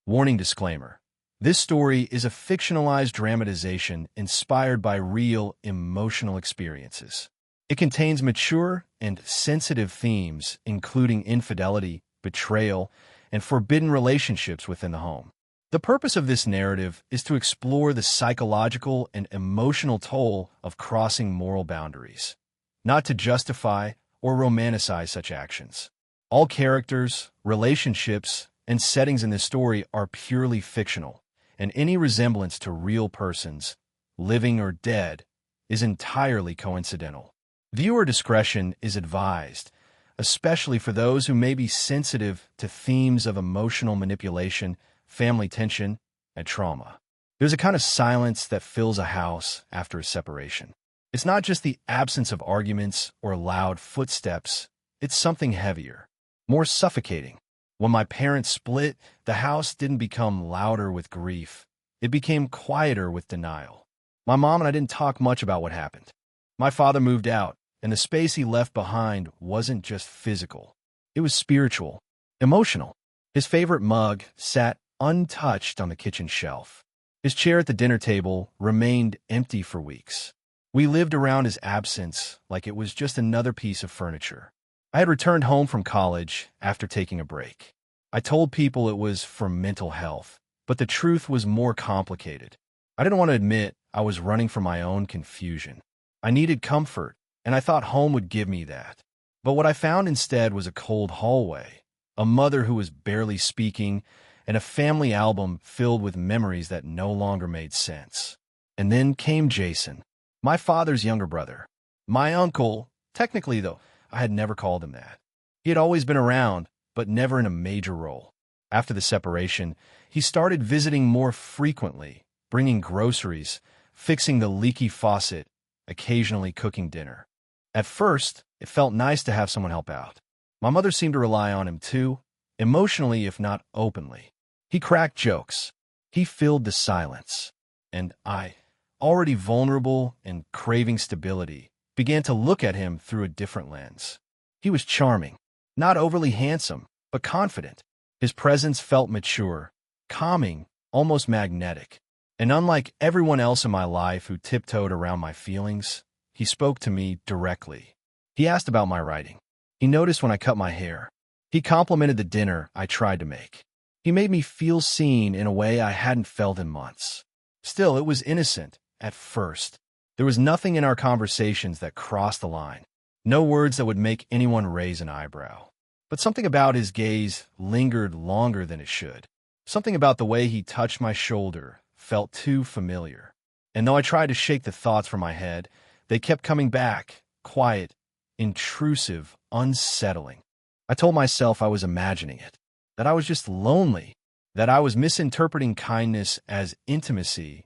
Warning disclaimer. This story is a fictionalized dramatization inspired by real emotional experiences. It contains mature and sensitive themes, including infidelity, betrayal, and forbidden relationships within the home. The purpose of this narrative is to explore the psychological and emotional toll of crossing moral boundaries, not to justify or romanticize such actions. All characters, relationships, and settings in this story are purely fictional, and any resemblance to real persons, living or dead, is entirely coincidental. Viewer discretion is advised, especially for those who may be sensitive to themes of emotional manipulation, family tension, and trauma. There's a kind of silence that fills a house after a separation. It's not just the absence of arguments or loud footsteps, it's something heavier, more suffocating. When my parents split, the house didn't become louder with grief. It became quieter with denial. My mom and I didn't talk much about what happened. My father moved out, and the space he left behind wasn't just physical. It was spiritual, emotional. His favorite mug sat untouched on the kitchen shelf. His chair at the dinner table remained empty for weeks. We lived around his absence like it was just another piece of furniture. I had returned home from college after taking a break. I told people it was for mental health, but the truth was more complicated. I didn't want to admit I was running from my own confusion. I needed comfort, and I thought home would give me that. But what I found instead was a cold hallway, a mother who was barely speaking, and a family album filled with memories that no longer made sense. And then came Jason, my father's younger brother. My uncle, technically though, I had never called him that. He had always been around, but never in a major role. After the separation, he started visiting more frequently, bringing groceries, fixing the leaky faucet, occasionally cooking dinner. At first, it felt nice to have someone help out. My mother seemed to rely on him too, emotionally if not openly. He cracked jokes. He filled the silence. And I, already vulnerable and craving stability, began to look at him through a different lens. He was charming, not overly handsome, but confident. His presence felt mature, calming, almost magnetic. And unlike everyone else in my life who tiptoed around my feelings, he spoke to me directly. He asked about my writing. He noticed when I cut my hair. He complimented the dinner I tried to make. He made me feel seen in a way I hadn't felt in months. Still, it was innocent at first. There was nothing in our conversations that crossed the line. No words that would make anyone raise an eyebrow. But something about his gaze lingered longer than it should. Something about the way he touched my shoulder felt too familiar. And though I tried to shake the thoughts from my head, they kept coming back, quiet, intrusive, unsettling. I told myself I was imagining it, that I was just lonely, that I was misinterpreting kindness as intimacy.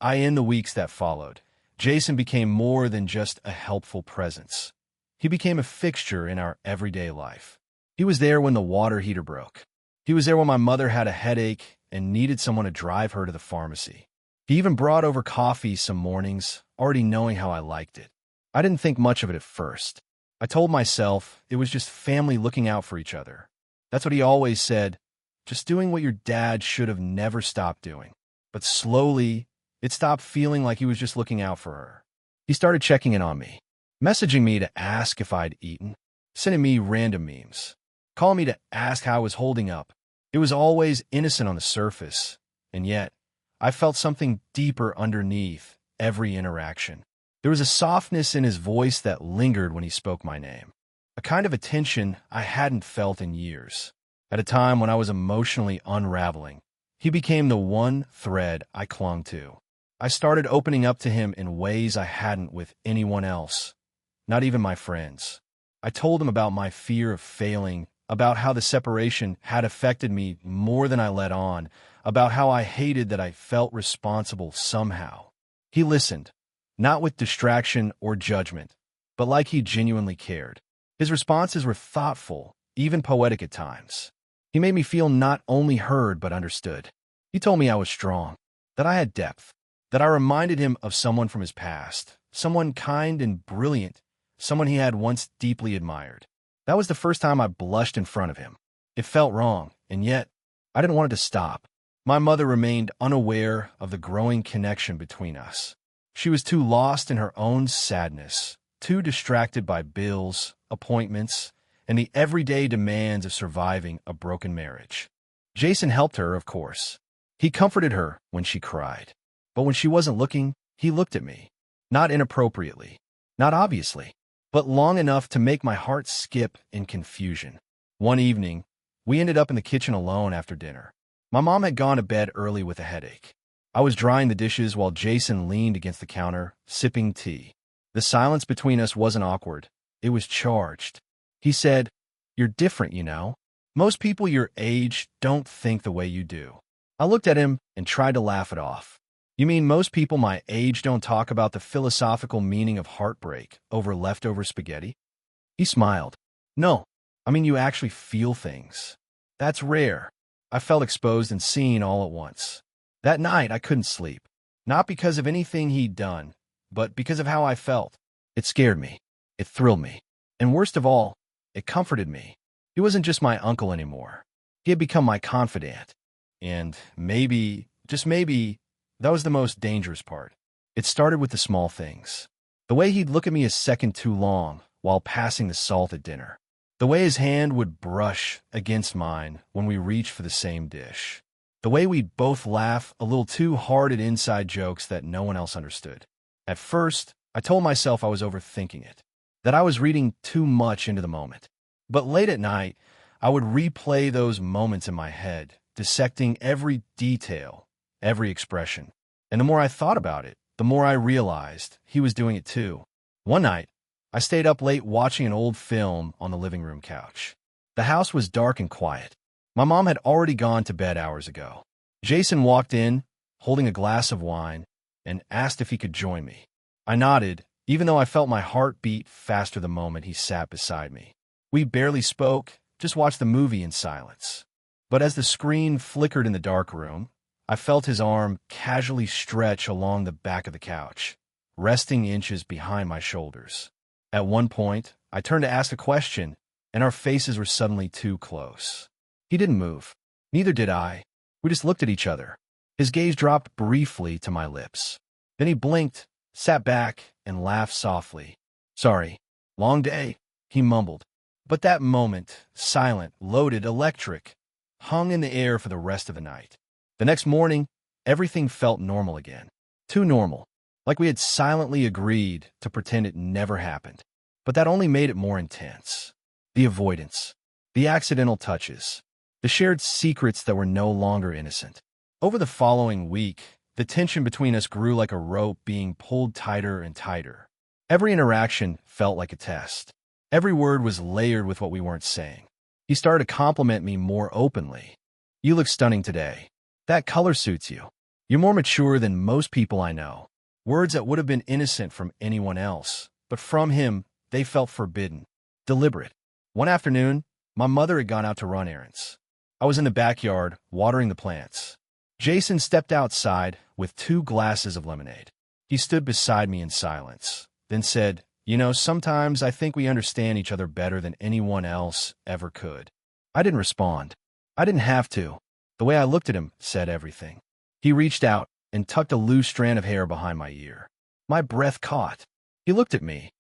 In the weeks that followed, Jason became more than just a helpful presence. He became a fixture in our everyday life. He was there when the water heater broke. He was there when my mother had a headache and needed someone to drive her to the pharmacy. He even brought over coffee some mornings, already knowing how I liked it. I didn't think much of it at first. I told myself it was just family looking out for each other. That's what he always said, just doing what your dad should have never stopped doing. But slowly, it stopped feeling like he was just looking out for her. He started checking in on me, messaging me to ask if I'd eaten, sending me random memes, calling me to ask how I was holding up. It was always innocent on the surface, and yet I felt something deeper underneath every interaction. There was a softness in his voice that lingered when he spoke my name, a kind of attention I hadn't felt in years. At a time when I was emotionally unraveling, he became the one thread I clung to. I started opening up to him in ways I hadn't with anyone else, not even my friends. I told him about my fear of failing, about how the separation had affected me more than I let on, about how I hated that I felt responsible somehow. He listened, not with distraction or judgment, but like he genuinely cared. His responses were thoughtful, even poetic at times. He made me feel not only heard but understood. He told me I was strong, that I had depth, that I reminded him of someone from his past, someone kind and brilliant, someone he had once deeply admired. That was the first time I blushed in front of him. It felt wrong, and yet I didn't want it to stop. My mother remained unaware of the growing connection between us. She was too lost in her own sadness, too distracted by bills, appointments, and the everyday demands of surviving a broken marriage. Jason helped her, of course. He comforted her when she cried. But when she wasn't looking, he looked at me. Not inappropriately, not obviously, but long enough to make my heart skip in confusion. One evening, we ended up in the kitchen alone after dinner. My mom had gone to bed early with a headache. I was drying the dishes while Jason leaned against the counter, sipping tea. The silence between us wasn't awkward. It was charged. He said, "You're different, you know. Most people your age don't think the way you do." I looked at him and tried to laugh it off. "You mean most people my age don't talk about the philosophical meaning of heartbreak over leftover spaghetti?" He smiled. "No, I mean you actually feel things. That's rare." I felt exposed and seen all at once. That night I couldn't sleep. Not because of anything he'd done, but because of how I felt. It scared me. It thrilled me. And worst of all, it comforted me. He wasn't just my uncle anymore. He had become my confidant. And maybe, just maybe, that was the most dangerous part. It started with the small things. The way he'd look at me a second too long while passing the salt at dinner. The way his hand would brush against mine when we reached for the same dish. The way we'd both laugh a little too hard at inside jokes that no one else understood. At first, I told myself I was overthinking it, that I was reading too much into the moment. But late at night, I would replay those moments in my head, dissecting every detail, every expression. And the more I thought about it, the more I realized he was doing it too. One night, I stayed up late watching an old film on the living room couch. The house was dark and quiet. My mom had already gone to bed hours ago. Jason walked in, holding a glass of wine, and asked if he could join me. I nodded, even though I felt my heart beat faster the moment he sat beside me. We barely spoke, just watched the movie in silence. But as the screen flickered in the dark room, I felt his arm casually stretch along the back of the couch, resting inches behind my shoulders. At one point, I turned to ask a question, and our faces were suddenly too close. He didn't move. Neither did I. We just looked at each other. His gaze dropped briefly to my lips. Then he blinked, sat back, and laughed softly. "Sorry. Long day," he mumbled. But that moment, silent, loaded, electric, hung in the air for the rest of the night. The next morning, everything felt normal again. Too normal. Like we had silently agreed to pretend it never happened. But that only made it more intense. The avoidance. The accidental touches. The shared secrets that were no longer innocent. Over the following week, the tension between us grew like a rope being pulled tighter and tighter. Every interaction felt like a test. Every word was layered with what we weren't saying. He started to compliment me more openly. "You look stunning today. That color suits you. You're more mature than most people I know." Words that would have been innocent from anyone else, but from him, they felt forbidden, deliberate. One afternoon, my mother had gone out to run errands. I was in the backyard, watering the plants. Jason stepped outside with 2 glasses of lemonade. He stood beside me in silence, then said, "You know, sometimes I think we understand each other better than anyone else ever could." I didn't respond. I didn't have to. The way I looked at him said everything. He reached out and tucked a loose strand of hair behind my ear. My breath caught. He looked at me,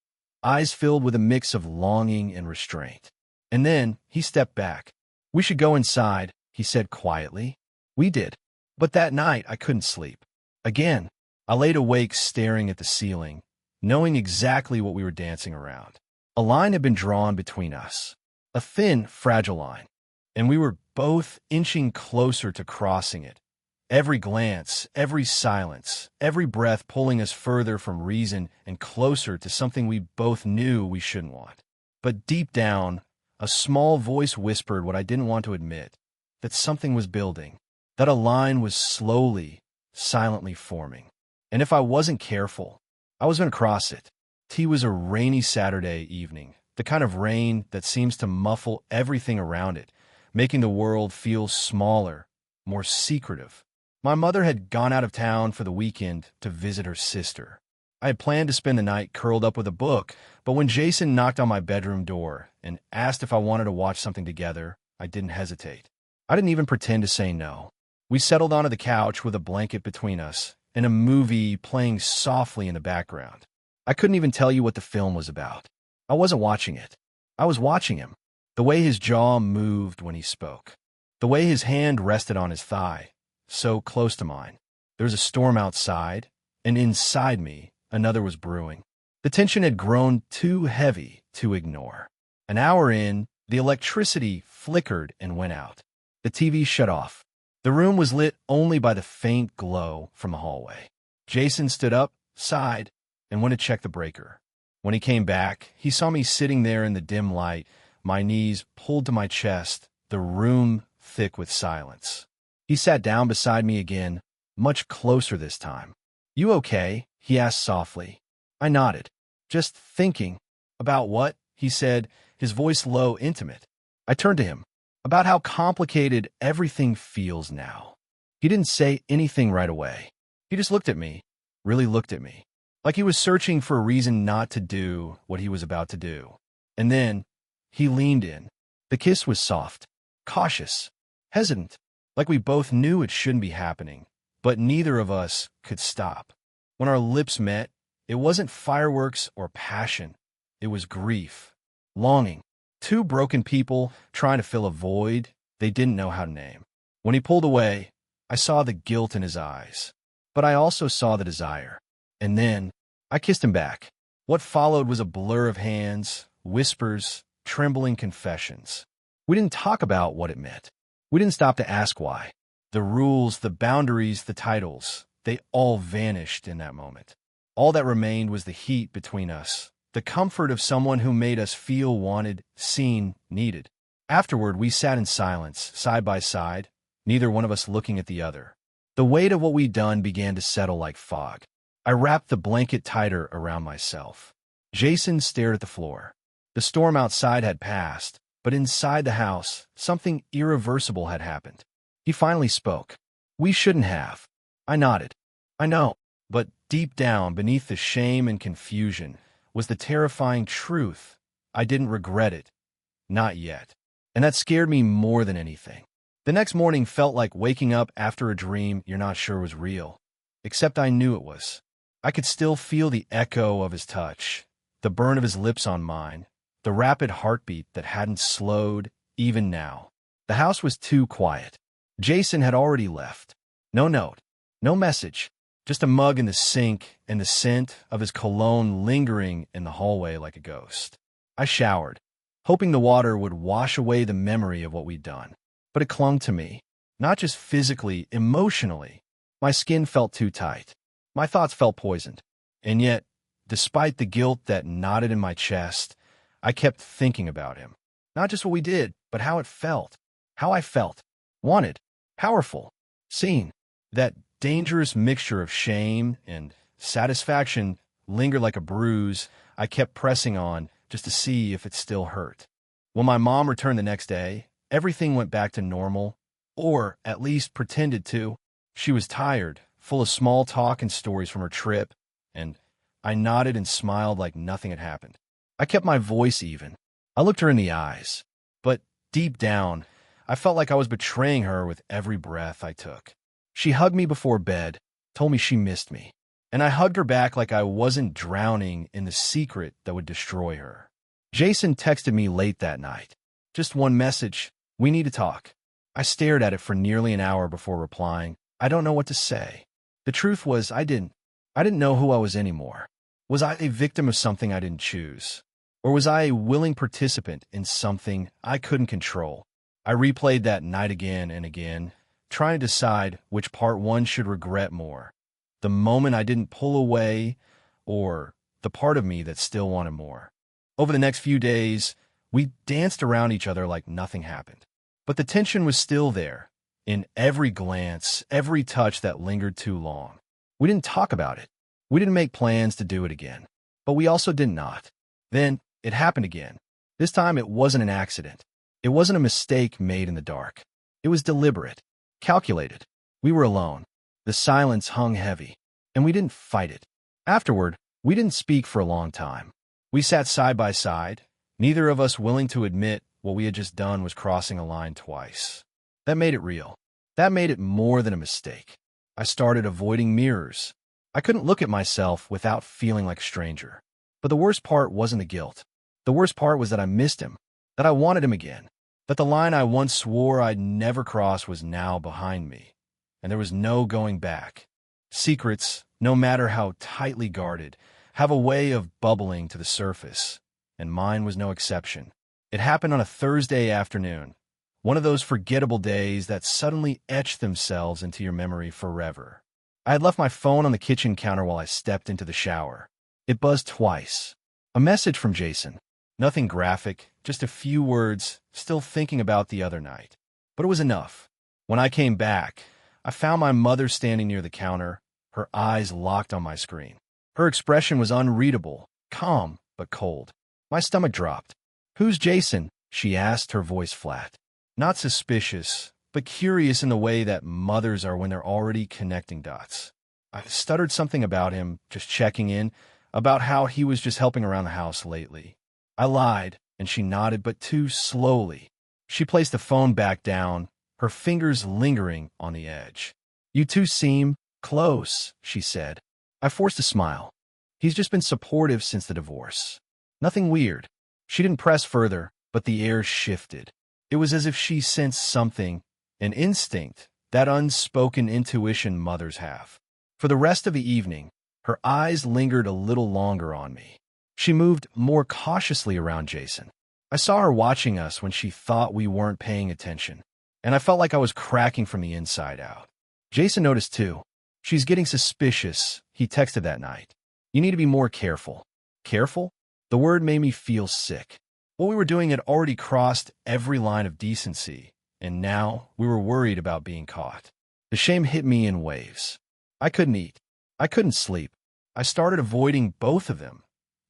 eyes filled with a mix of longing and restraint. And then he stepped back. "We should go inside," he said quietly. We did. But that night I couldn't sleep. Again, I laid awake staring at the ceiling, knowing exactly what we were dancing around. A line had been drawn between us. A thin, fragile line. And we were both inching closer to crossing it. Every glance, every silence, every breath pulling us further from reason and closer to something we both knew we shouldn't want. But deep down, a small voice whispered what I didn't want to admit, that something was building, that a line was slowly, silently forming. And if I wasn't careful, I was going to cross it. It was a rainy Saturday evening, the kind of rain that seems to muffle everything around it, making the world feel smaller, more secretive. My mother had gone out of town for the weekend to visit her sister. I had planned to spend the night curled up with a book, but when Jason knocked on my bedroom door and asked if I wanted to watch something together, I didn't hesitate. I didn't even pretend to say no. We settled onto the couch with a blanket between us and a movie playing softly in the background. I couldn't even tell you what the film was about. I wasn't watching it. I was watching him. The way his jaw moved when he spoke. The way his hand rested on his thigh, so close to mine. There was a storm outside, and inside me, another was brewing. The tension had grown too heavy to ignore. An hour in, the electricity flickered and went out. The TV shut off. The room was lit only by the faint glow from the hallway. Jason stood up, sighed, and went to check the breaker. When he came back, he saw me sitting there in the dim light, my knees pulled to my chest, the room thick with silence. He sat down beside me again, much closer this time. "You okay?" he asked softly. I nodded. "Just thinking." "About what?" he said, his voice low, intimate. I turned to him. "About how complicated everything feels now." He didn't say anything right away. He just looked at me, really looked at me, like he was searching for a reason not to do what he was about to do. And then he leaned in. The kiss was soft, cautious, hesitant, like we both knew it shouldn't be happening, but neither of us could stop. When our lips met, it wasn't fireworks or passion. It was grief, longing. Two broken people trying to fill a void they didn't know how to name. When he pulled away, I saw the guilt in his eyes, but I also saw the desire. And then I kissed him back. What followed was a blur of hands, whispers, trembling confessions. We didn't talk about what it meant. We didn't stop to ask why. The rules, the boundaries, the titles, they all vanished in that moment. All that remained was the heat between us, the comfort of someone who made us feel wanted, seen, needed. Afterward, we sat in silence, side by side, neither one of us looking at the other. The weight of what we'd done began to settle like fog. I wrapped the blanket tighter around myself. Jason stared at the floor. The storm outside had passed, but inside the house, something irreversible had happened. He finally spoke. "We shouldn't have." I nodded. "I know." But deep down, beneath the shame and confusion, was the terrifying truth. I didn't regret it. Not yet. And that scared me more than anything. The next morning felt like waking up after a dream you're not sure was real. Except I knew it was. I could still feel the echo of his touch, the burn of his lips on mine, the rapid heartbeat that hadn't slowed even now. The house was too quiet. Jason had already left. No note, no message, just a mug in the sink and the scent of his cologne lingering in the hallway like a ghost. I showered, hoping the water would wash away the memory of what we'd done. But it clung to me, not just physically, emotionally. My skin felt too tight. My thoughts felt poisoned. And yet, despite the guilt that knotted in my chest, I kept thinking about him. Not just what we did, but how it felt. How I felt. Wanted. Powerful. Seen. That dangerous mixture of shame and satisfaction lingered like a bruise I kept pressing on just to see if it still hurt. When my mom returned the next day, everything went back to normal, or at least pretended to. She was tired, full of small talk and stories from her trip, and I nodded and smiled like nothing had happened. I kept my voice even. I looked her in the eyes, but deep down, I felt like I was betraying her with every breath I took. She hugged me before bed, told me she missed me, and I hugged her back like I wasn't drowning in the secret that would destroy her. Jason texted me late that night. Just one message. "We need to talk." I stared at it for nearly an hour before replying. I don't know what to say. The truth was I didn't know who I was anymore. Was I a victim of something I didn't choose? Or was I a willing participant in something I couldn't control? I replayed that night again and again, trying to decide which part one should regret more. The moment I didn't pull away, or the part of me that still wanted more. Over the next few days, we danced around each other like nothing happened. But the tension was still there, in every glance, every touch that lingered too long. We didn't talk about it. We didn't make plans to do it again. But we also did not. Then it happened again. This time it wasn't an accident. It wasn't a mistake made in the dark. It was deliberate, calculated. We were alone. The silence hung heavy, and we didn't fight it. Afterward, we didn't speak for a long time. We sat side by side, neither of us willing to admit what we had just done was crossing a line twice. That made it real. That made it more than a mistake. I started avoiding mirrors. I couldn't look at myself without feeling like a stranger. But the worst part wasn't the guilt. The worst part was that I missed him, that I wanted him again, that the line I once swore I'd never cross was now behind me, and there was no going back. Secrets, no matter how tightly guarded, have a way of bubbling to the surface, and mine was no exception. It happened on a Thursday afternoon, one of those forgettable days that suddenly etch themselves into your memory forever. I had left my phone on the kitchen counter while I stepped into the shower. It buzzed twice. A message from Jason. Nothing graphic, just a few words, still thinking about the other night. But it was enough. When I came back, I found my mother standing near the counter, her eyes locked on my screen. Her expression was unreadable, calm but cold. My stomach dropped. "Who's Jason?" she asked, her voice flat. Not suspicious, but curious in the way that mothers are when they're already connecting dots. I stuttered something about him, just checking in, about how he was just helping around the house lately. I lied, and she nodded, but too slowly. She placed the phone back down, her fingers lingering on the edge. "You two seem close," she said. I forced a smile. "He's just been supportive since the divorce. Nothing weird." She didn't press further, but the air shifted. It was as if she sensed something, an instinct, that unspoken intuition mothers have. For the rest of the evening, her eyes lingered a little longer on me. She moved more cautiously around Jason. I saw her watching us when she thought we weren't paying attention, and I felt like I was cracking from the inside out. Jason noticed too. "She's getting suspicious," he texted that night. "You need to be more careful." Careful? The word made me feel sick. What we were doing had already crossed every line of decency, and now we were worried about being caught. The shame hit me in waves. I couldn't eat. I couldn't sleep. I started avoiding both of them,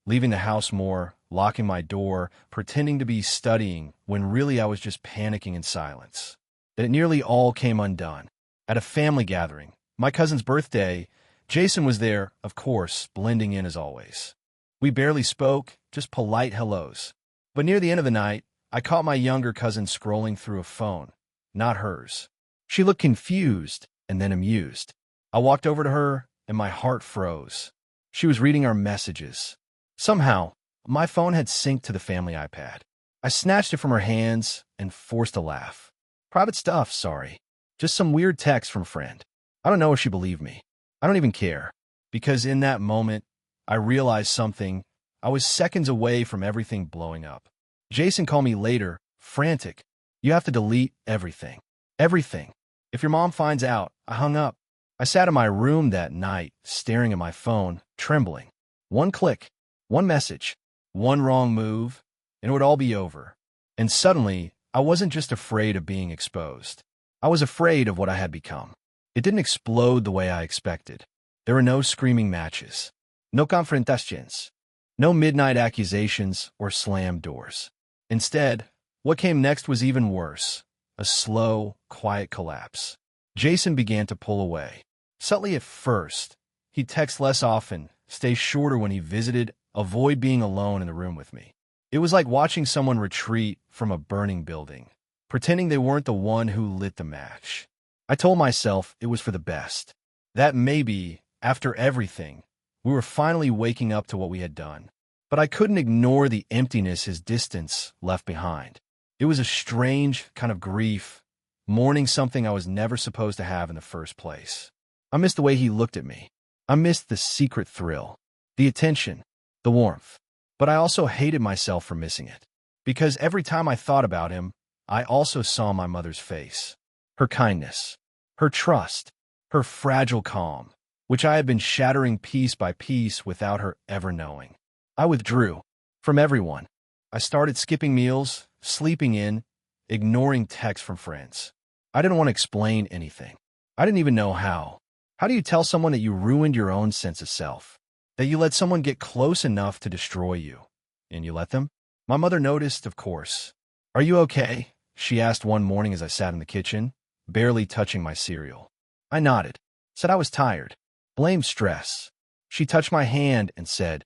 leaving the house more, locking my door, pretending to be studying when really I was just panicking in silence. Then it nearly all came undone. At a family gathering, my cousin's birthday, Jason was there, of course, blending in as always. We barely spoke, just polite hellos. But near the end of the night, I caught my younger cousin scrolling through a phone, not hers. She looked confused and then amused. I walked over to her, and my heart froze. She was reading our messages. Somehow, my phone had synced to the family iPad. I snatched it from her hands and forced a laugh. "Private stuff, sorry. Just some weird text from a friend." I don't know if she believed me. I don't even care. Because in that moment, I realized something. I was seconds away from everything blowing up. Jason called me later, frantic. "You have to delete everything. Everything. If your mom finds out." I hung up. I sat in my room that night, staring at my phone, trembling. One click, one message, one wrong move, and it would all be over. And suddenly, I wasn't just afraid of being exposed. I was afraid of what I had become. It didn't explode the way I expected. There were no screaming matches. No confrontations. No midnight accusations or slammed doors. Instead, what came next was even worse. A slow, quiet collapse. Jason began to pull away. Subtly at first. He'd text less often, stay shorter when he visited, avoid being alone in the room with me. It was like watching someone retreat from a burning building, pretending they weren't the one who lit the match. I told myself it was for the best. That maybe, after everything, we were finally waking up to what we had done. But I couldn't ignore the emptiness his distance left behind. It was a strange kind of grief, mourning something I was never supposed to have in the first place. I missed the way he looked at me. I missed the secret thrill, the attention, the warmth. But I also hated myself for missing it. Because every time I thought about him, I also saw my mother's face. Her kindness, her trust, her fragile calm, which I had been shattering piece by piece without her ever knowing. I withdrew from everyone. I started skipping meals, sleeping in, ignoring texts from friends. I didn't want to explain anything. I didn't even know how. How do you tell someone that you ruined your own sense of self? That you let someone get close enough to destroy you? And you let them? My mother noticed, of course. "Are you okay?" she asked one morning as I sat in the kitchen, barely touching my cereal. I nodded, said I was tired. Blamed stress. She touched my hand and said,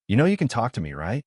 "You know you can talk to me, right?"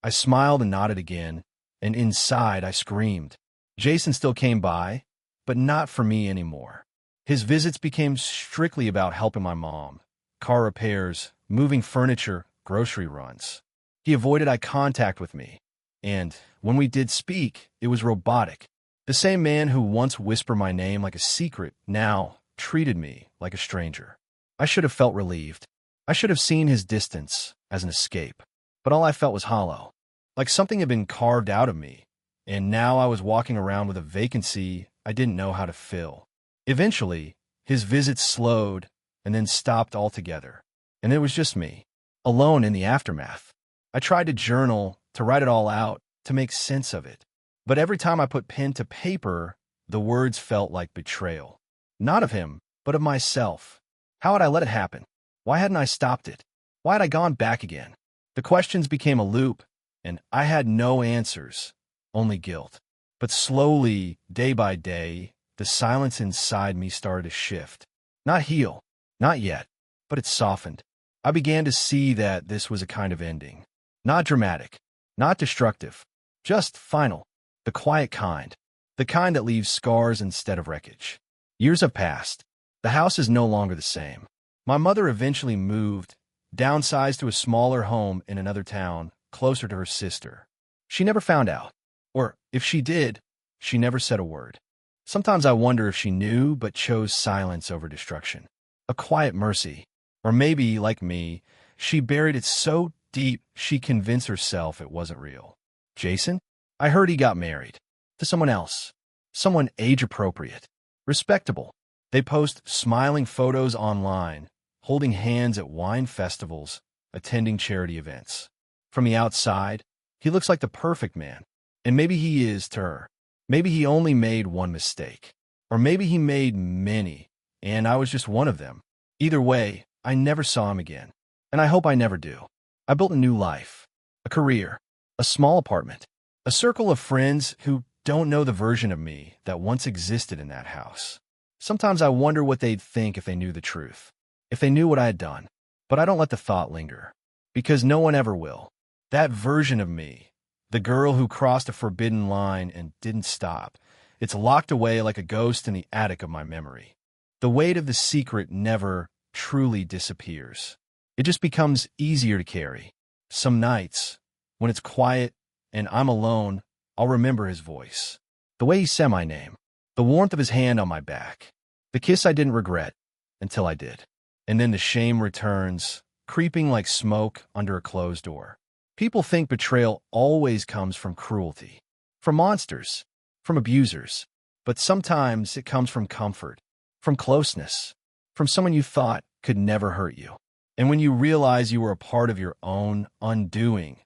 I smiled and nodded again, and inside I screamed. Jason still came by, but not for me anymore. His visits became strictly about helping my mom, car repairs, moving furniture, grocery runs. He avoided eye contact with me, and when we did speak, it was robotic. The same man who once whispered my name like a secret now treated me like a stranger. I should have felt relieved. I should have seen his distance as an escape, but all I felt was hollow, like something had been carved out of me, and now I was walking around with a vacancy I didn't know how to fill. Eventually, his visits slowed and then stopped altogether, and it was just me, alone in the aftermath. I tried to journal, to write it all out, to make sense of it. But every time I put pen to paper, the words felt like betrayal. Not of him, but of myself. How had I let it happen? Why hadn't I stopped it? Why had I gone back again? The questions became a loop, and I had no answers, only guilt. But slowly, day by day, the silence inside me started to shift. Not heal, not yet, but it softened. I began to see that this was a kind of ending. Not dramatic, not destructive, just final. The quiet kind. The kind that leaves scars instead of wreckage. Years have passed. The house is no longer the same. My mother eventually moved, downsized to a smaller home in another town, closer to her sister. She never found out. Or, if she did, she never said a word. Sometimes I wonder if she knew but chose silence over destruction. A quiet mercy. Or maybe, like me, she buried it so deep she convinced herself it wasn't real. Jason? I heard he got married. To someone else. Someone age-appropriate. Respectable. They post smiling photos online, holding hands at wine festivals, attending charity events. From the outside, he looks like the perfect man. And maybe he is to her. Maybe he only made one mistake. Or maybe he made many, and I was just one of them. Either way, I never saw him again. And I hope I never do. I built a new life. A career. A small apartment. A circle of friends who don't know the version of me that once existed in that house. Sometimes I wonder what they'd think if they knew the truth. If they knew what I had done. But I don't let the thought linger. Because no one ever will. That version of me, the girl who crossed a forbidden line and didn't stop, it's locked away like a ghost in the attic of my memory. The weight of the secret never truly disappears. It just becomes easier to carry. Some nights, when it's quiet and I'm alone, I'll remember his voice. The way he said my name. The warmth of his hand on my back. The kiss I didn't regret until I did. And then the shame returns, creeping like smoke under a closed door. People think betrayal always comes from cruelty, from monsters, from abusers. But sometimes it comes from comfort, from closeness, from someone you thought could never hurt you. And when you realize you were a part of your own undoing,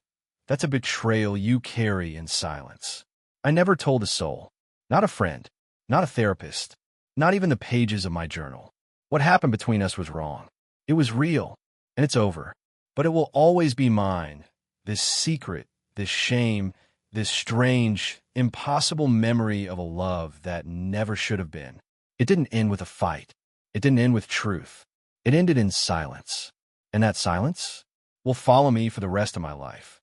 that's a betrayal you carry in silence. I never told a soul, not a friend, not a therapist, not even the pages of my journal. What happened between us was wrong. It was real, and it's over. But it will always be mine, this secret, this shame, this strange, impossible memory of a love that never should have been. It didn't end with a fight. It didn't end with truth. It ended in silence. And that silence will follow me for the rest of my life.